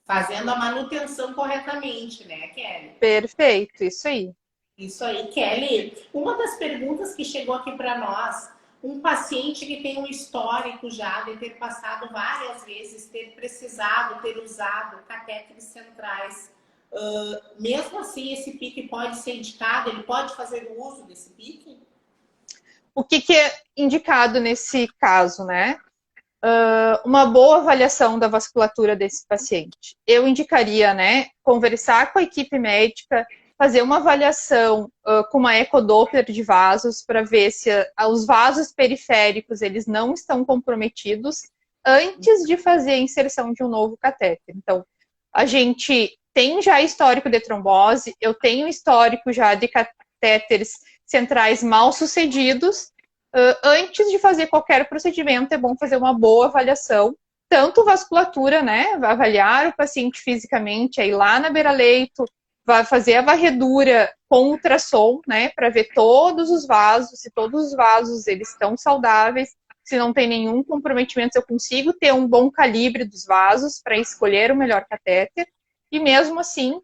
Fazendo a manutenção corretamente, né, Kelly? Perfeito, isso aí. Isso aí, Kelly. Uma das perguntas que chegou aqui para nós, um paciente que tem um histórico já de ter passado várias vezes, ter precisado, ter usado catéteres centrais, mesmo assim esse PICC pode ser indicado? Ele pode fazer o uso desse PICC? O que é indicado nesse caso, né? Uma boa avaliação da vasculatura desse paciente. Eu indicaria, né, conversar com a equipe médica, fazer uma avaliação com uma ecodoppler de vasos para ver se os vasos periféricos eles não estão comprometidos antes de fazer a inserção de um novo catéter. Então, a gente tem já histórico de trombose, eu tenho histórico já de catéteres centrais mal sucedidos. Antes de fazer qualquer procedimento, é bom fazer uma boa avaliação, tanto vasculatura, né, avaliar o paciente fisicamente, aí lá na beira-leito, vai fazer a varredura com ultrassom, né, para ver todos os vasos, se todos os vasos eles estão saudáveis, se não tem nenhum comprometimento, se eu consigo ter um bom calibre dos vasos para escolher o melhor catéter, e mesmo assim,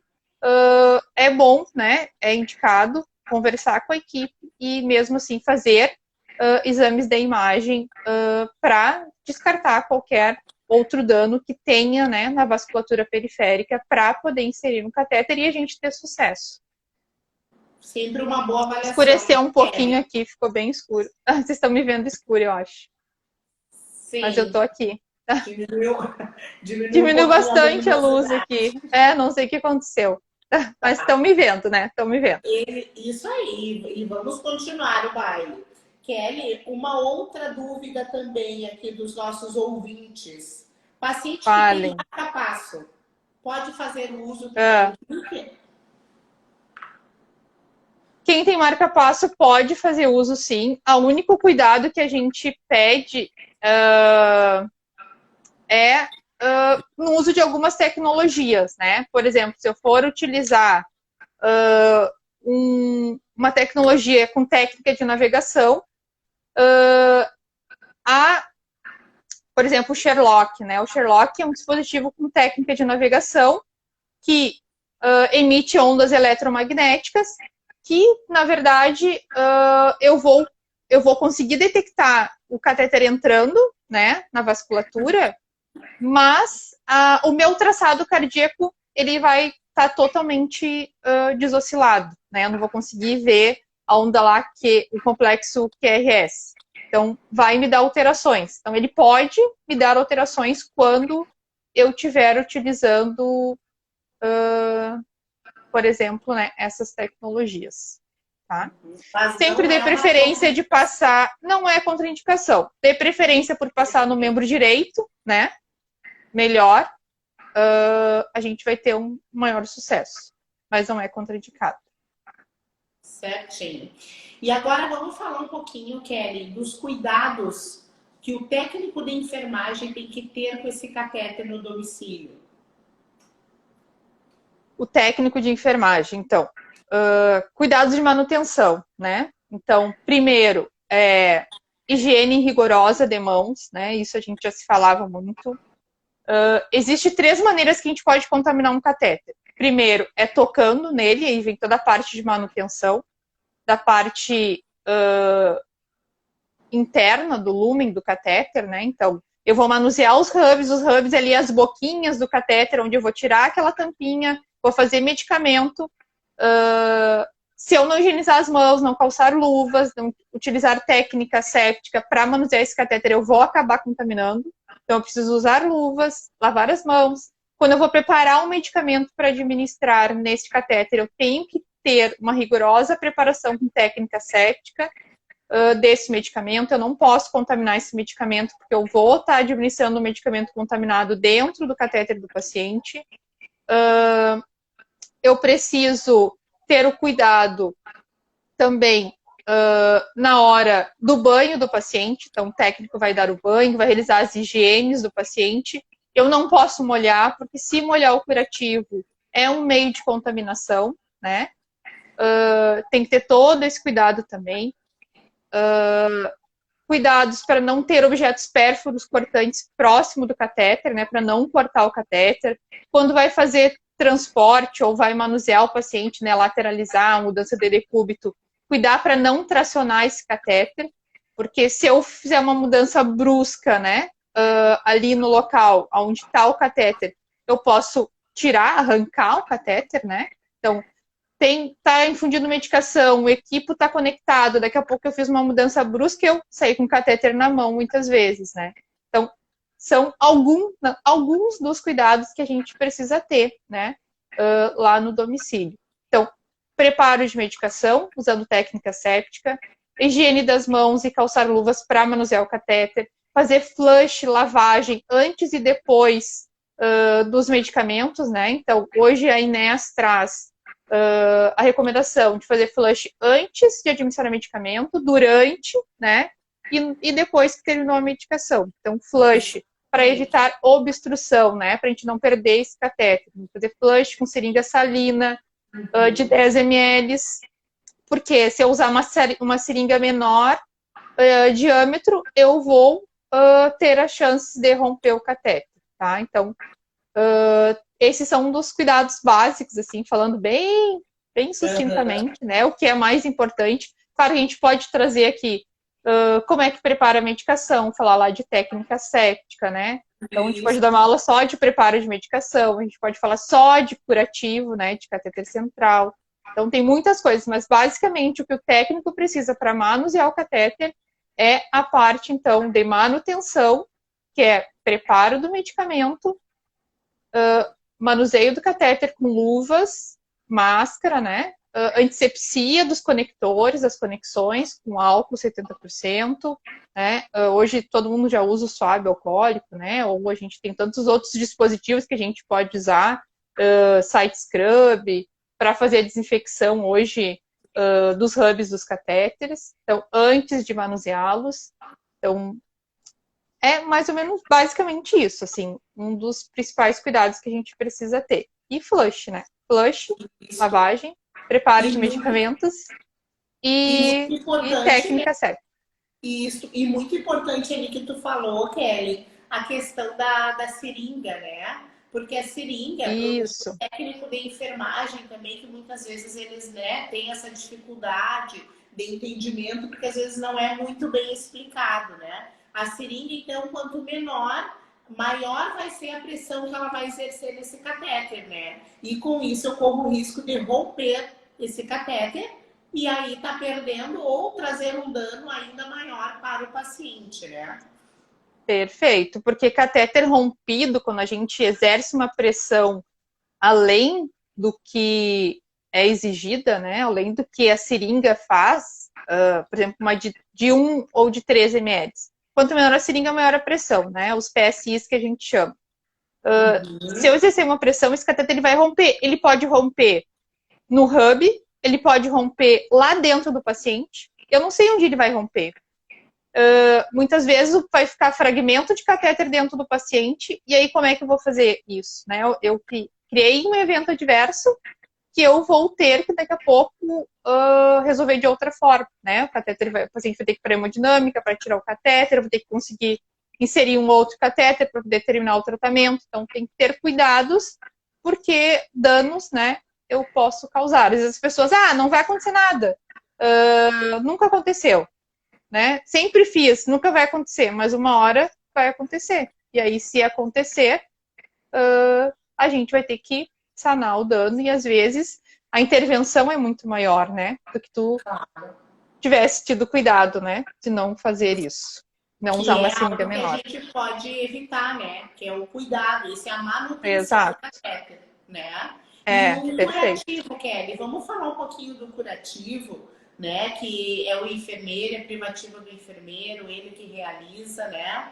é bom, né, é indicado conversar com a equipe e mesmo assim fazer exames de imagem para descartar qualquer outro dano que tenha, né, na vasculatura periférica para poder inserir um catéter e a gente ter sucesso. Sempre uma boa avaliação. Escureceu um pouquinho aqui, ficou bem escuro. Vocês estão me vendo escuro, eu acho. Sim. Mas eu tô aqui. Diminuiu bastante a luz aqui. Não sei o que aconteceu. Mas estão me vendo, né? Estão me vendo. Isso aí. E vamos continuar o baile. Kelly, uma outra dúvida também aqui dos nossos ouvintes. Paciente que tem marca-passo, pode fazer o uso do PICC? Quem tem marca-passo pode fazer uso, sim. O único cuidado que a gente pede é no uso de algumas tecnologias, né? Por exemplo, se eu for utilizar uma tecnologia com técnica de navegação, por exemplo, o Sherlock, né? O Sherlock é um dispositivo com técnica de navegação que emite ondas eletromagnéticas que, na verdade, eu vou conseguir detectar o catéter entrando, né, na vasculatura, mas o meu traçado cardíaco ele vai estar totalmente desoscilado, né? Eu não vou conseguir ver a onda lá, o complexo QRS. Então, vai me dar alterações. Então, ele pode me dar alterações quando eu estiver utilizando, por exemplo, né, essas tecnologias. Tá? Sempre dê preferência de passar, não é contraindicação, dê preferência por passar no membro direito, né? Melhor, a gente vai ter um maior sucesso, mas não é contraindicado. Certinho. E agora vamos falar um pouquinho, Kelly, dos cuidados que o técnico de enfermagem tem que ter com esse catéter no domicílio. O técnico de enfermagem, então, cuidados de manutenção, né? Então, primeiro, higiene rigorosa de mãos, né? Isso a gente já se falava muito. Existe 3 maneiras que a gente pode contaminar um catéter. Primeiro, é tocando nele, aí vem toda a parte de manutenção, da parte interna do lumen do catéter, né? Então, eu vou manusear os hubs ali, as boquinhas do catéter, onde eu vou tirar aquela tampinha, vou fazer medicamento. Se eu não higienizar as mãos, não calçar luvas, não utilizar técnica séptica para manusear esse catéter, eu vou acabar contaminando. Então, eu preciso usar luvas, lavar as mãos. Quando eu vou preparar um medicamento para administrar nesse catéter, eu tenho que ter uma rigorosa preparação com técnica séptica desse medicamento. Eu não posso contaminar esse medicamento, porque eu vou estar administrando um medicamento contaminado dentro do catéter do paciente. Eu preciso ter o cuidado também na hora do banho do paciente. Então, o técnico vai dar o banho, vai realizar as higienes do paciente. Eu não posso molhar, porque se molhar o curativo é um meio de contaminação, né? Tem que ter todo esse cuidado também. Cuidados para não ter objetos pérfuros cortantes próximo do catéter, né? Para não cortar o catéter. Quando vai fazer transporte ou vai manusear o paciente, né? Lateralizar, a mudança de decúbito, cuidar para não tracionar esse catéter, porque se eu fizer uma mudança brusca, né? Ali no local onde está o catéter, eu posso arrancar o catéter, né? Então, tá infundindo medicação, o equipo tá conectado, daqui a pouco eu fiz uma mudança brusca e eu saí com o catéter na mão muitas vezes, né? Então, são alguns dos cuidados que a gente precisa ter, né? Lá no domicílio. Então, preparo de medicação, usando técnica séptica, higiene das mãos e calçar luvas para manusear o catéter, fazer flush, lavagem antes e depois dos medicamentos, né? Então, hoje a Inés traz a recomendação de fazer flush antes de administrar medicamento, durante, né? E depois que terminou a medicação. Então, flush para evitar obstrução, né? Para a gente não perder esse catéter. Fazer flush com seringa salina de 10 ml, porque se eu usar uma seringa menor diâmetro, eu vou ter a chance de romper o catéter, tá? Então, esses são um dos cuidados básicos, assim, falando bem sucintamente, né? O que é mais importante. Claro, a gente pode trazer aqui como é que prepara a medicação, falar lá de técnica séptica, né? Então, a gente pode dar uma aula só de preparo de medicação, a gente pode falar só de curativo, né? De catéter central. Então, tem muitas coisas, mas basicamente o que o técnico precisa para manusear o catéter é a parte, então, de manutenção, que é preparo do medicamento, manuseio do catéter com luvas, máscara, né? Antisepsia dos conectores, das conexões, com álcool 70%, né? Hoje todo mundo já usa o suave alcoólico, né? Ou a gente tem tantos outros dispositivos que a gente pode usar, site scrub, para fazer a desinfecção hoje dos hubs dos catéteres. Então, antes de manuseá-los. Então, é mais ou menos basicamente isso, assim, um dos principais cuidados que a gente precisa ter. E flush, né? Flush, Isso. lavagem, preparo E de muito, medicamentos e muito e importante, né? técnica certa. Isso, e muito importante ali que tu falou, Kelly, a questão da seringa, né? Porque a seringa, o Isso, técnico de enfermagem também, que muitas vezes eles, né, têm essa dificuldade de entendimento, porque às vezes não é muito bem explicado, né? A seringa, então, quanto menor, maior vai ser a pressão que ela vai exercer nesse catéter, né? E com isso eu corro o risco de romper esse catéter e aí está perdendo ou trazer um dano ainda maior para o paciente, né? perfeito. Porque catéter rompido, quando a gente exerce uma pressão além do que é exigida, né? Além do que a seringa faz, por exemplo, uma de 1 ou de 3 ml. Quanto menor a seringa, maior a pressão, né? Os PSIs que a gente chama. Se eu exercer uma pressão, esse cateter ele vai romper. Ele pode romper no hub, ele pode romper lá dentro do paciente. Eu não sei onde ele vai romper. Muitas vezes vai ficar fragmento de catéter dentro do paciente, e aí como é que eu vou fazer isso? Né? Eu criei um evento adverso que eu vou ter que daqui a pouco resolver de outra forma, né? O paciente vai ter que ir para hemodinâmica para tirar o catéter, eu vou ter que conseguir inserir um outro catéter para poder terminar o tratamento, então tem que ter cuidados, porque danos, né, eu posso causar. Às vezes as pessoas, não vai acontecer nada, nunca aconteceu, né? Sempre fiz, nunca vai acontecer, mas uma hora vai acontecer. E aí, se acontecer, a gente vai ter que sanar o dano e às vezes a intervenção é muito maior, né? Do que tu tivesse tido cuidado, né? De não fazer isso. Não usar Que uma é seringa algo que a menor. gente pode evitar, né? Que é o cuidado, isso é a manutenção do Exato. catéter, né? E É, o perfeito. curativo, Kelly, vamos falar um pouquinho do curativo, né? Que é o enfermeiro, é privativa do enfermeiro, ele que realiza, né?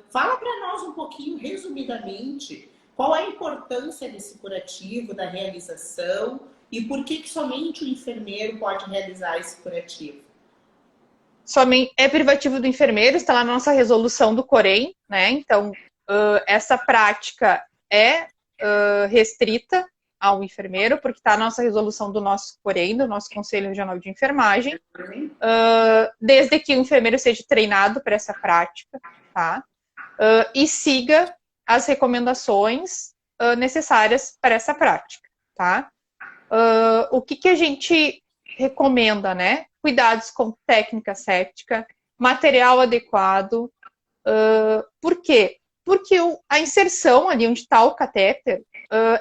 Fala para nós um pouquinho, resumidamente, qual a importância desse curativo, da realização e por que somente o enfermeiro pode realizar esse curativo? Somente é privativo do enfermeiro, está lá na nossa resolução do Corém, né? Então, essa prática é restrita ao enfermeiro, porque está na nossa resolução do nosso Corém, do nosso Conselho Regional de Enfermagem, desde que o enfermeiro seja treinado para essa prática, tá? E siga as recomendações necessárias para essa prática, tá? O que a gente recomenda, né? Cuidados com técnica séptica, material adequado. Por quê? Porque a inserção ali onde está o catéter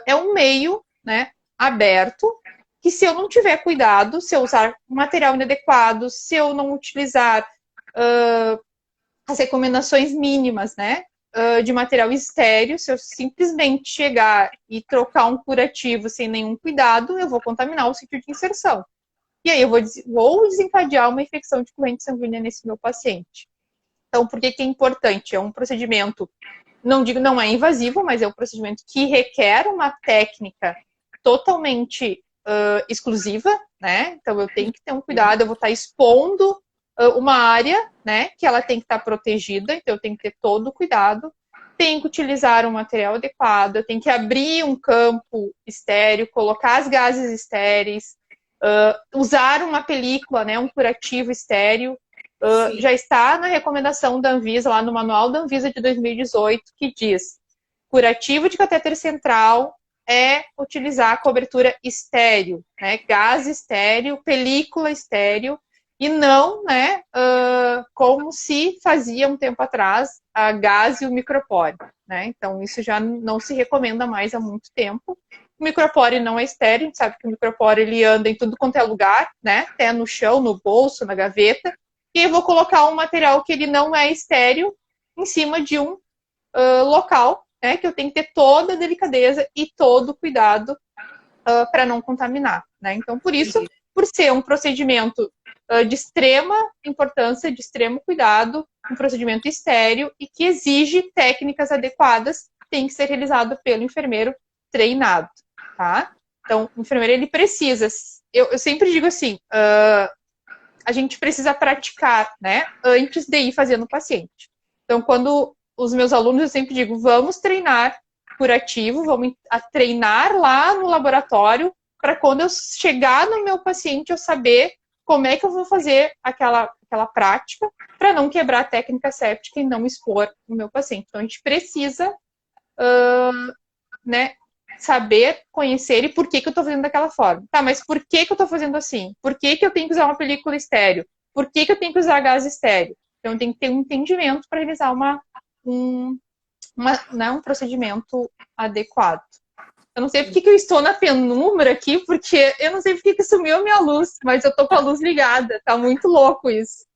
é um meio, né, aberto, que se eu não tiver cuidado, se eu usar material inadequado, se eu não utilizar as recomendações mínimas, né, de material estéreo, se eu simplesmente chegar e trocar um curativo sem nenhum cuidado, eu vou contaminar o sítio de inserção. E aí eu vou desencadear uma infecção de corrente sanguínea nesse meu paciente. Então, por que é importante? É um procedimento, não é invasivo, mas é um procedimento que requer uma técnica totalmente exclusiva, né? Então, eu tenho que ter um cuidado, eu vou estar expondo uma área, né, que ela tem que estar protegida, então eu tenho que ter todo o cuidado, tenho que utilizar um material adequado, eu tenho que abrir um campo estéreo, colocar as gases estéreis, usar uma película, né, um curativo estéreo, já está na recomendação da Anvisa, lá no manual da Anvisa de 2018, que diz: curativo de catéter central é utilizar a cobertura estéreo, né, gás estéreo, película estéreo, e não, né, como se fazia um tempo atrás a gás e o micropore, né? Então isso já não se recomenda mais há muito tempo. O micropore não é estéreo, a gente sabe que o micropore ele anda em tudo quanto é lugar, né? Até no chão, no bolso, na gaveta. E eu vou colocar um material que ele não é estéreo em cima de um local, né? Que eu tenho que ter toda a delicadeza e todo o cuidado para não contaminar, né? Então, por isso, por ser um procedimento de extrema importância, de extremo cuidado, um procedimento estéreo e que exige técnicas adequadas, tem que ser realizado pelo enfermeiro treinado, tá? Então, o enfermeiro, ele precisa, eu sempre digo assim, a gente precisa praticar, né, antes de ir fazer no paciente. Então, quando os meus alunos, eu sempre digo, vamos treinar curativo, vamos treinar lá no laboratório, para quando eu chegar no meu paciente, eu saber como é que eu vou fazer aquela prática, para não quebrar a técnica séptica e não expor o meu paciente. Então, a gente precisa né, saber, conhecer e por que eu estou fazendo daquela forma. Tá, mas por que eu estou fazendo assim? Por que eu tenho que usar uma película estéreo? Por que eu tenho que usar gás estéreo? Então, tem que ter um entendimento para realizar um procedimento adequado. Eu não sei porque que eu estou na penumbra aqui, porque eu não sei porque que sumiu a minha luz, mas eu tô com a luz ligada. Tá muito louco isso.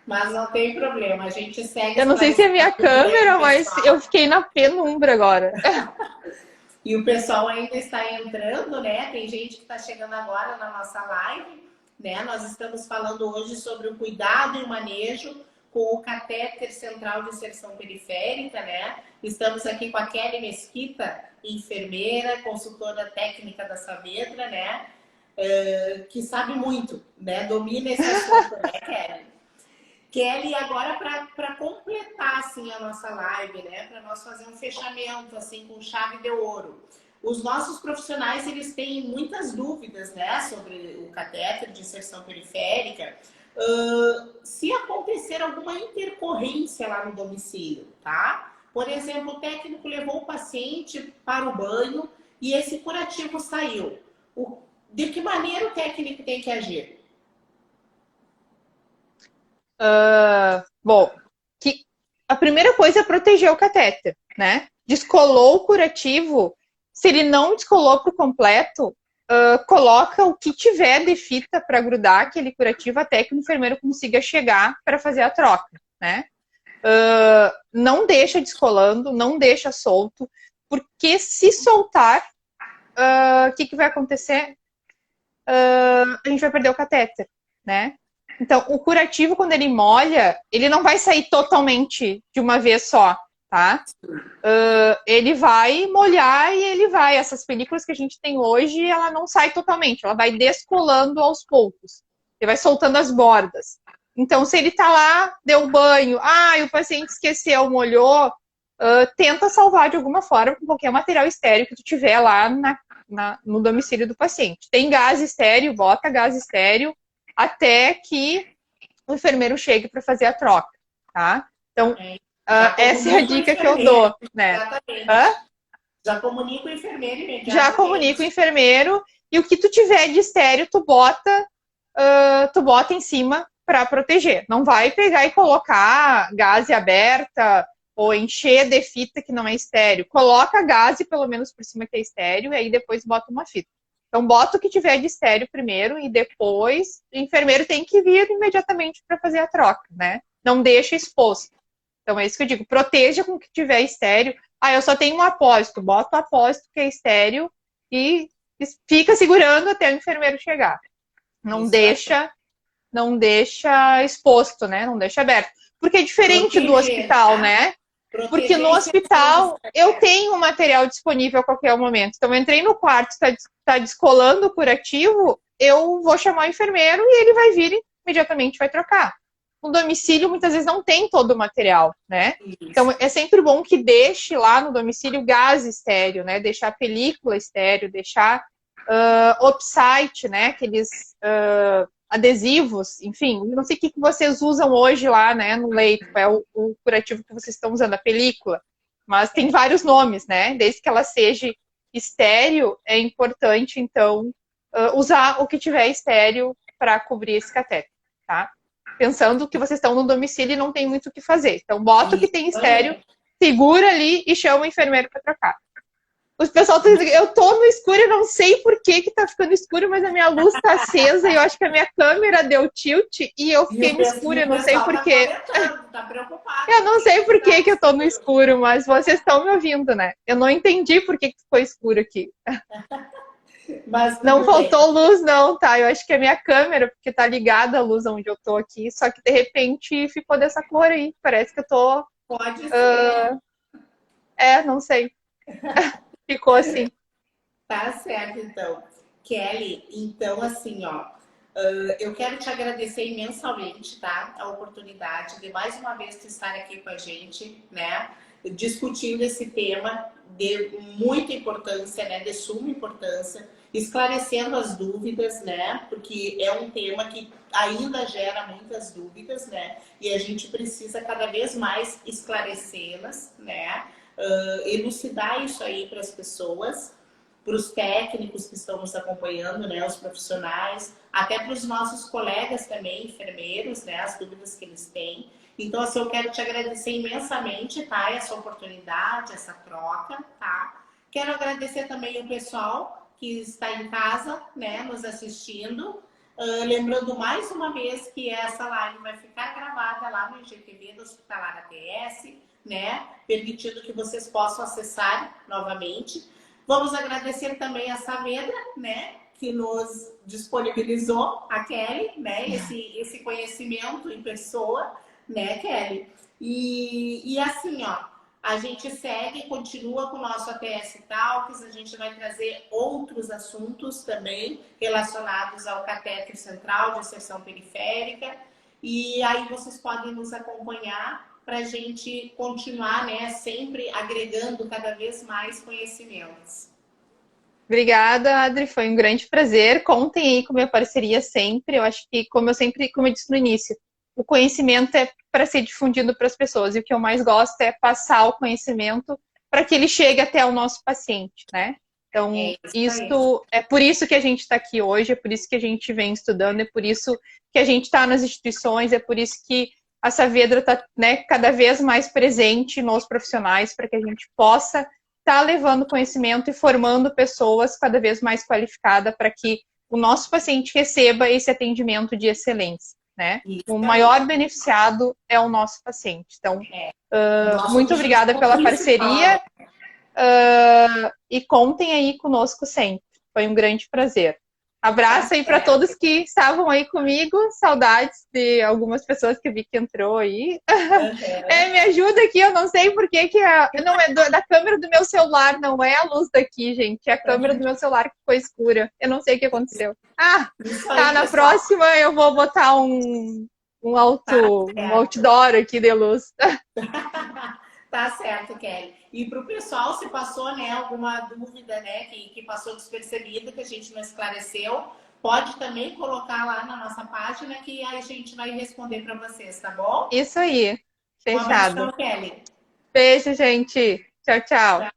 Mas não tem problema, a gente segue. Eu não sei se é minha câmera, mas eu fiquei na penumbra agora. E o pessoal ainda está entrando, né? Tem gente que está chegando agora na nossa live, né? Nós estamos falando hoje sobre o cuidado e o manejo com o catéter central de inserção periférica, né? Estamos aqui com a Kelly Mesquita, enfermeira, consultora técnica da Saavedra, né? Que sabe muito, né? Domina esse assunto, né, Kelly? Kelly, agora para completar assim a nossa live, né, para nós fazer um fechamento assim com chave de ouro. Os nossos profissionais, eles têm muitas dúvidas, né, sobre o catéter de inserção periférica. Se acontecer alguma intercorrência lá no domicílio, tá? Por exemplo, o técnico levou o paciente para o banho e esse curativo saiu. De que maneira o técnico tem que agir? Bom, a primeira coisa é proteger o catéter, né? Descolou o curativo, se ele não descolou por completo, coloca o que tiver de fita para grudar aquele curativo até que o enfermeiro consiga chegar para fazer a troca, né? Não deixa descolando, não deixa solto, porque se soltar, o que vai acontecer? A gente vai perder o catéter, né? Então, o curativo, quando ele molha, ele não vai sair totalmente de uma vez só, tá? Ele vai molhar e ele vai. Essas películas que a gente tem hoje, ela não sai totalmente, ela vai descolando aos poucos. Ele vai soltando as bordas. Então, se ele tá lá, deu banho, e o paciente esqueceu, molhou, tenta salvar de alguma forma com qualquer material estéreo que tu tiver lá no domicílio do paciente. Tem gás estéreo, bota gás estéreo, até que o enfermeiro chegue para fazer a troca, tá? Então, essa é a dica que eu dou, né? Exatamente. Já comunica o enfermeiro imediatamente. Já comunica o enfermeiro e o que tu tiver de estéreo, tu bota em cima para proteger. Não vai pegar e colocar gaze aberta ou encher de fita que não é estéreo. Coloca gaze pelo menos por cima que é estéreo e aí depois bota uma fita. Então, bota o que tiver de estéreo primeiro e depois o enfermeiro tem que vir imediatamente para fazer a troca, né? Não deixa exposto. Então, é isso que eu digo. Proteja com o que tiver estéreo. Eu só tenho um apósito. Bota o apósito que é estéreo e fica segurando até o enfermeiro chegar. Não deixa exposto, né? Não deixa aberto. Porque é diferente do hospital, né? Porque no hospital eu tenho material disponível a qualquer momento. Então, eu entrei no quarto, está descolando o curativo, eu vou chamar o enfermeiro e ele vai vir e imediatamente vai trocar. No domicílio, muitas vezes não tem todo o material, né? Isso. Então, é sempre bom que deixe lá no domicílio gás estéreo, né? Deixar película estéreo, deixar opsite, né? Aqueles adesivos, enfim, não sei o que vocês usam hoje lá, né, no leito, é o curativo que vocês estão usando, a película, mas tem vários nomes, né, desde que ela seja estéreo, é importante, então, usar o que tiver estéreo para cobrir esse catéter, tá? Pensando que vocês estão no domicílio e não tem muito o que fazer, então bota o que tem estéreo, segura ali e chama o enfermeiro para trocar. O pessoal tá dizendo, eu tô no escuro e não sei por que tá ficando escuro, mas a minha luz tá acesa e eu acho que a minha câmera deu tilt e eu fiquei no escuro, eu não sei por quê. Tá preocupado. Eu não sei por que eu tô no escuro, mas vocês estão me ouvindo, né? Eu não entendi por que ficou escuro aqui. Mas não faltou luz, não, tá? Eu acho que é a minha câmera, porque tá ligada a luz onde eu tô aqui, só que de repente ficou dessa cor aí. Parece que eu tô... Pode ser. Não sei. Ficou assim. Tá certo, então. Kelly, então assim, ó. Eu quero te agradecer imensamente, tá? A oportunidade de mais uma vez tu estar aqui com a gente, né? Discutindo esse tema de muita importância, né? De suma importância, esclarecendo as dúvidas, né? Porque é um tema que ainda gera muitas dúvidas, né? E a gente precisa cada vez mais esclarecê-las, né? Elucidar isso aí para as pessoas, para os técnicos que estão nos acompanhando, né, os profissionais, até para os nossos colegas também, enfermeiros, né, as dúvidas que eles têm. Então, assim, eu quero te agradecer imensamente, tá, essa oportunidade, essa troca, tá? Quero agradecer também o pessoal que está em casa, né, nos assistindo. Lembrando mais uma vez que essa live vai ficar gravada lá no IGTV do Hospitalar ATS, né, permitindo que vocês possam acessar novamente. Vamos agradecer também a Saavedra, né, que nos disponibilizou, a Kelly, né, esse conhecimento em pessoa, né, Kelly? E assim, ó, a gente segue, continua com o nosso ATS Talks, a gente vai trazer outros assuntos também relacionados ao catéter central de inserção periférica, e aí vocês podem nos acompanhar para a gente continuar, né, sempre agregando cada vez mais conhecimentos. Obrigada, Adri. Foi um grande prazer. Contem aí com a minha parceria sempre. Eu acho que, como eu disse no início, o conhecimento é para ser difundido para as pessoas. E o que eu mais gosto é passar o conhecimento para que ele chegue até o nosso paciente, né? Então, isto é por isso que a gente está aqui hoje, é por isso que a gente vem estudando, é por isso que a gente está nas instituições, é por isso que a Saavedra está, né, cada vez mais presente nos profissionais, para que a gente possa estar levando conhecimento e formando pessoas cada vez mais qualificadas para que o nosso paciente receba esse atendimento de excelência, né? O maior beneficiado é o nosso paciente. Então, muito obrigada pela parceria e contem aí conosco sempre. Foi um grande prazer. Abraço aí para todos que estavam aí comigo. Saudades de algumas pessoas que vi que entrou aí. Me ajuda aqui, eu não sei por que não é da câmera do meu celular, não é a luz daqui, gente. É a câmera do meu celular que ficou escura. Eu não sei o que aconteceu. Tá, na próxima eu vou botar um outdoor aqui de luz. Tá certo, Kelly. E para o pessoal, se passou, né, alguma dúvida, né, que passou despercebida, que a gente não esclareceu, pode também colocar lá na nossa página que a gente vai responder para vocês, tá bom? Isso aí. Fechado. Um abraço, Kelly. Beijo, gente. Tchau, tchau.